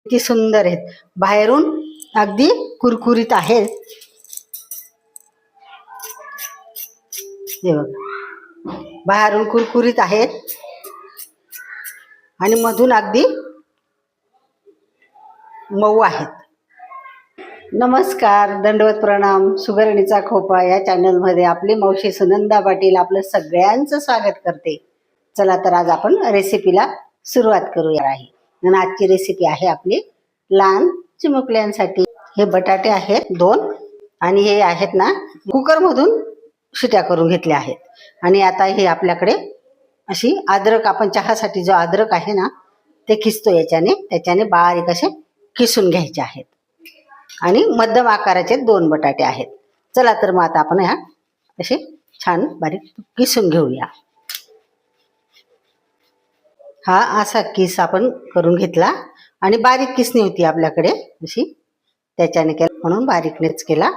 किती सुंदर आहेत, बाहेरून अगदी कुरकुरीत आहेत. हे बघा, बाहेरून कुरकुरीत आहेत आणि मधून अगदी मऊ आहेत. नमस्कार, दंडवत प्रणाम. सुगरणीचा खोपा या चॅनलमध्ये आपली मावशी सुनंदा पाटील आपलं सगळ्यांचं स्वागत करते. चला तर आज आपण रेसिपीला सुरुवात करूया आहे. आणि आजची रेसिपी आहे आपली लहान चिमुकल्यांसाठी. हे बटाटे आहेत 2 आणि हे आहेत ना कुकरमधून शिट्या करून घेतल्या आहेत. आणि आता हे आपल्याकडे अशी अद्रक, आपण चहासाठी जो अद्रक आहे ना ते किसतो त्याच्याने बारीक असे किसून घ्यायचे आहेत. आणि मध्यम आकाराचे 2 बटाटे आहेत. चला तर मग आता आपण ह्या असे छान बारीक किसून घेऊया. हा असा किस आपण करून घेतला आणि बारीक किसणी होती आपल्याकडे अशी, त्याच्याने केला म्हणून बारीकनेच केला.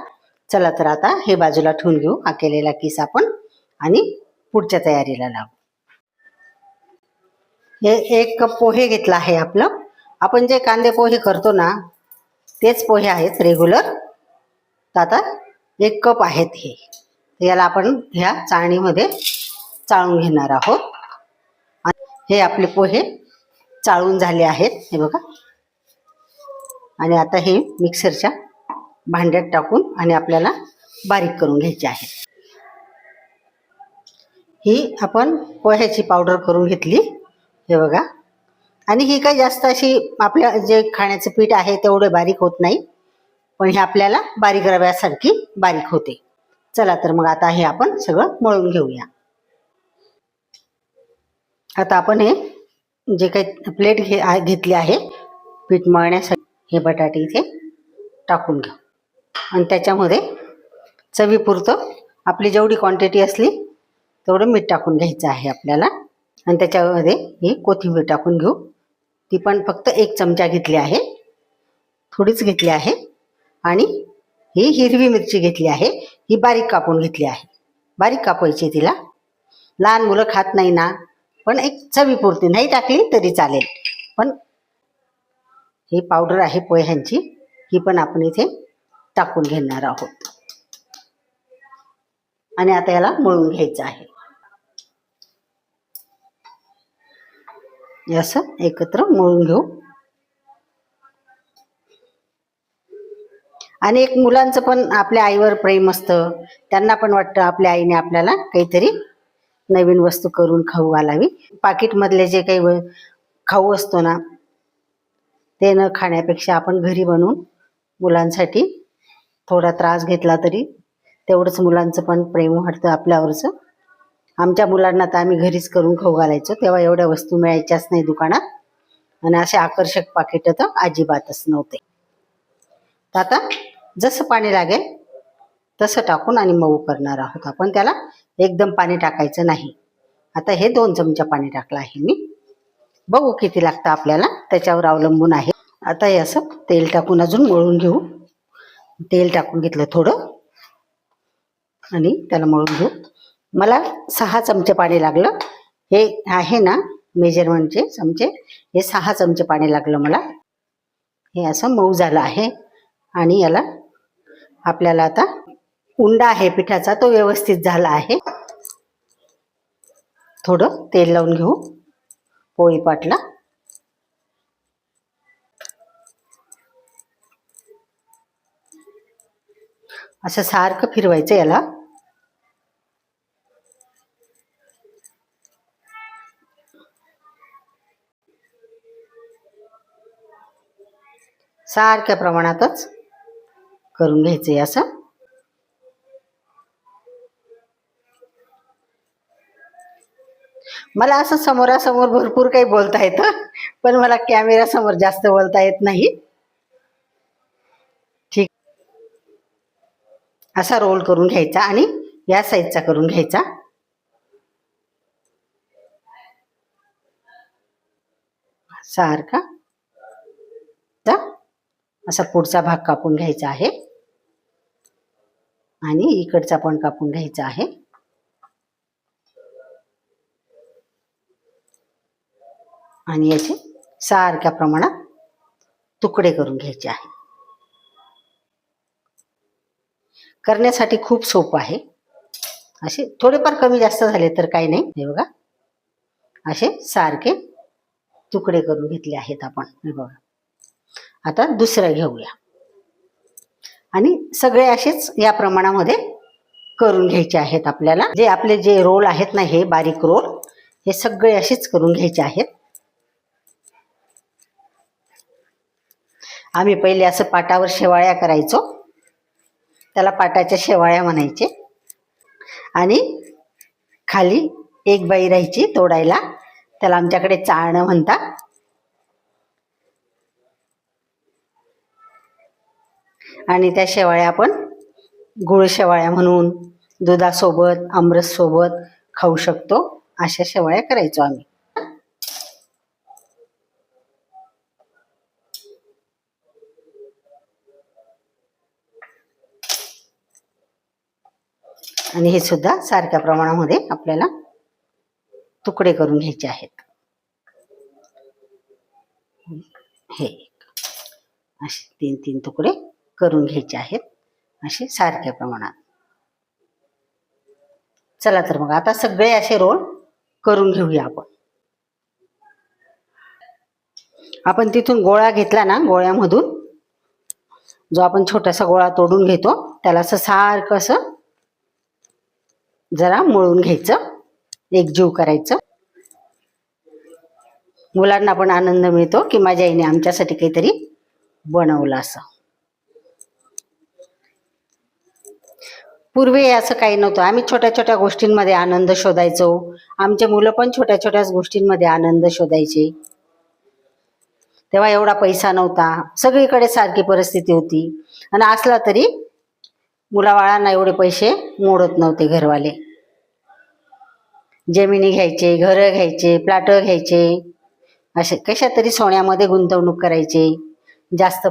चला तर आता हे बाजूला ठेवून घेऊ हा केलेला किस आपण आणि पुढच्या तयारीला लागू. हे 1 कप पोहे घेतला आहे आपलं. आपण जे कांदे पोहे करतो ना तेच पोहे आहेत रेग्युलर. तर आता 1 कप आहेत हे. याला आपण ह्या चाळणीमध्ये चाळून घेणार आहोत. हे आपले पोहे चाळून झाले आहेत, हे बघा. आणि आता हे मिक्सरच्या भांड्यात टाकून आणि आपल्याला बारीक करून घ्यायचे आहे. ही आपण पोह्याची पावडर करून घेतली, हे बघा. आणि ही काही जास्त अशी आपल्या जे खाण्याचं पीठ आहे तेवढे बारीक होत नाही, पण हे आपल्याला बारीक रव्यासारखी बारीक होते. चला तर मग आता हे आपण सगळं मळून घेऊया. आता आपण हे जे काही प्लेट घेतली आहे पीठ मळण्यासाठी, हे बटाटे इथे टाकून घेऊ. आणि त्याच्यामध्ये चवीपुरतं आपली जेवढी क्वांटिटी असली तेवढं मीठ टाकून घ्यायचं आहे आपल्याला. आणि त्याच्यामध्ये ही कोथिंबीर टाकून घेऊ. ती पण फक्त 1 चमचा घेतली आहे, थोडीच घेतली आहे. आणि ही हिरवी मिरची घेतली आहे, ही बारीक कापून घेतली आहे. बारीक कापायची तिला, लहान मुलं खात नाही ना, पण एक चवीपुरती, नाही टाकली तरी चालेल. पण ही पावडर आहे पोह्यांची, ही पण आपण इथे टाकून घेणार आहोत. आणि आता याला मळून घ्यायचं आहे. असं एकत्र मळून घेऊ. आणि एक मुलांचं पण आपल्या आईवर प्रेम असतं, त्यांना पण वाटतं आपल्या आईने आपल्याला काहीतरी नवीन वस्तू करून खाऊ घालावी. पाकिटमधले जे काही खाऊ असतो ना ते न खाण्यापेक्षा आपण घरी बनवून मुलांसाठी थोडा त्रास घेतला तरी तेवढंच मुलांचं पण प्रेम वाटतं आपल्यावरचं. आमच्या मुलांना तर आम्ही घरीच करून खाऊ घालायचो, तेव्हा एवढ्या वस्तू मिळायच्याच नाही दुकानात. आणि असे आकर्षक पाकिट तर अजिबातच नव्हते. तर आता जसं पाणी लागेल तसं टाकून आणि मऊ करणार आहोत आपण. त्याला एकदम पाणी टाकायचं नाही. आता हे 2 चमचा पाणी टाकलं आहे मी, बघू किती लागतं आपल्याला, त्याच्यावर अवलंबून आहे. आता हे असं तेल टाकून अजून मळून घेऊ. तेल टाकून घेतलं थोडं आणि त्याला मळून घेऊ. मला 6 चमचे पाणी लागलं. हे आहे ना मेजरमेंटचे चमचे, हे 6 चमचे पाणी लागलं मला. हे असं मऊ झालं आहे. आणि याला आपल्याला आता उंडा आहे पिठाचा, तो व्यवस्थित झाला आहे. थोडं तेल लावून घेऊ पोळीपाटला. असं सारखं फिरवायचं याला. सारख्या प्रमाणातच करून घ्यायचंय असं. मला असं समोरासमोर भरपूर काही बोलता येतं, पण मला कॅमेरा समोर जास्त बोलता येत नाही. ठीक, असा रोल करून घ्यायचा आणि या साईजचा करून घ्यायचा. सारखा असा पुढचा भाग कापून घ्यायचा आहे आणि इकडचा पण कापून घ्यायचा आहे. आणि याचे सारख्या प्रमाणात तुकडे करून घ्यायचे आहे. करण्यासाठी खूप सोपं आहे. असे थोडेफार कमी जास्त झाले तर काही नाही. हे बघा, असे सारखे तुकडे करून घेतले आहेत आपण. हे बघा, आता दुसरं घेऊया आणि सगळे असेच या प्रमाणामध्ये करून घ्यायचे आहेत आपल्याला. जे आपले जे रोल आहेत ना, हे बारीक रोल, हे सगळे असेच करून घ्यायचे आहेत. आम्ही पहिले असं पाटावर शेवाळ्या करायचो, त्याला पाटाच्या शेवाळ्या म्हणायचे. आणि खाली एक बाई राहायची तोडायला, त्याला आमच्याकडे चाळणं म्हणतात. आणि त्या शेवाळ्या आपण गुळ शेवाळ्या म्हणून दुधासोबत आमरस सोबत खाऊ शकतो. अशा शेवाळ्या करायचो आम्ही. आणि हे सुद्धा सारख्या प्रमाणामध्ये आपल्याला तुकडे करून घ्यायचे आहेत. हे असे 3-3 तुकडे करून घ्यायचे आहेत, असे सारख्या प्रमाणात. चला तर मग आता सगळे असे रोल करून घेऊया आपण. आपण तिथून गोळा घेतला ना, गोळ्यामधून जो आपण छोटासा गोळा तोडून घेतो, त्याला असं सारखं असं जरा मळून घ्यायचं, एकजीव करायचं. मुलांना पण आनंद मिळतो की माझ्या आईने आमच्यासाठी काहीतरी बनवलं असं. पूर्वी असं काही नव्हतं. आम्ही छोट्या छोट्या गोष्टींमध्ये आनंद शोधायचो. आमचे मुलं पण छोट्या छोट्या गोष्टींमध्ये आनंद शोधायचे. तेव्हा एवढा पैसा नव्हता, सगळीकडे सारखी परिस्थिती होती. आणि असला तरी मुलाबाळांना एवढे पैसे मोडत नव्हते घरवाले. जमिनी घ्यायचे, घरं घ्यायचे, प्लॅट घ्यायचे, असे कशा तरी सोन्यामध्ये गुंतवणूक करायचे. जास्त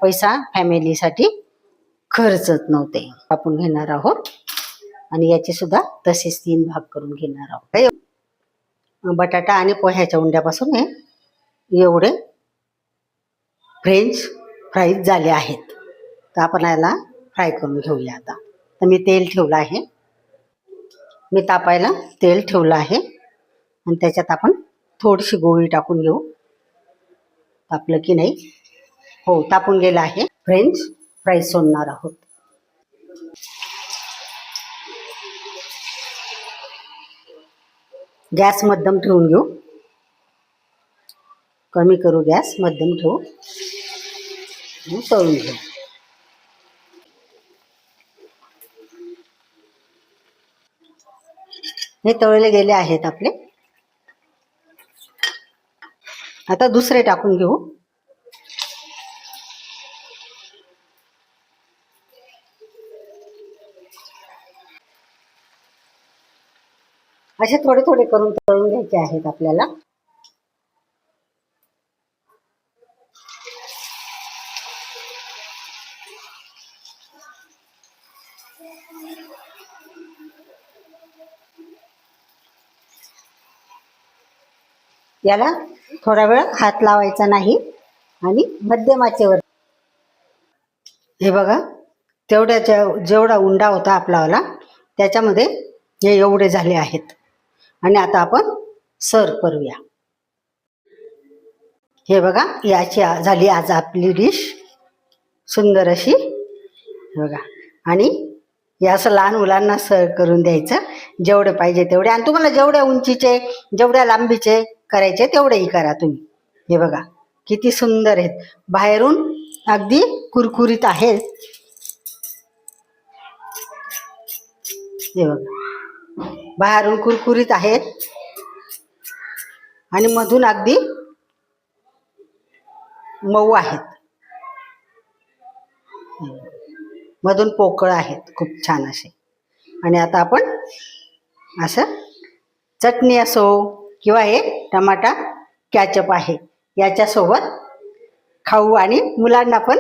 पैसा फॅमिलीसाठी खर्चत नव्हते. आपण घेणार आहोत आणि याचे सुद्धा तसेच 3 भाग करून घेणार आहोत. बटाटा आणि पोह्याच्या उंड्यापासून हे एवढे फ्रेंच फ्राईज झाले आहेत. तर आपण याला फ्राय करून घेऊया. आता तर मी तेल ठेवलं आहे, मी तापायला तेल ठेवलं आहे आणि त्याच्यात आपण थोडीशी गोळी टाकून घेऊ. तापलं की नाही? हो, तापून गेलं आहे. फ्रेंच फ्राईज सोडणार आहोत. गॅस मध्यम ठेवून घेऊ, कमी करू गॅस, मध्यम ठेवू, तळून घेऊ. हे तळले गेले आहेत आपले. आता दुसरे टाकून घेऊ. असे थोडे थोडे करून तळून घ्यायचे आहेत आपल्याला. याला थोडा वेळ हात लावायचा नाही आणि मध्यम आचेवर. हे बघा, जेवढा उंडा होता आपलावाला त्याच्यामध्ये हे एवढे झाले आहेत. आणि आता आपण सर्व करूया. हे बघा, याची झाली आज आपली डिश सुंदर अशी. हे बघा, आणि हे असं लहान मुलांना सर्व करून द्यायचं, जेवढे पाहिजे तेवढे. आणि तुम्हाला जेवढ्या उंचीचे जेवढ्या लांबीचे करायचे तेवढेही करा तुम्ही. हे बघा किती सुंदर आहेत, बाहेरून अगदी कुरकुरीत आहेत. हे बघा, बाहेरून कुरकुरीत आहेत आणि मधून अगदी मऊ आहेत, मधून पोकळ आहेत, खूप छान असे. आणि आता आपण असं चटणी असो किंवा हे टमाटा कॅचअप आहे याच्यासोबत खाऊ आणि मुलांना पण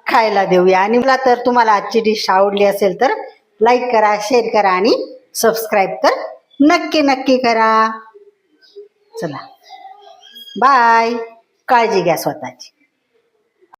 खायला देऊया. आणि मला तर तुम्हाला आजची डिश आवडली असेल तर लाईक करा, शेअर करा आणि सबस्क्राईब तर नक्की नक्की करा. चला बाय, काळजी घ्या स्वतःची.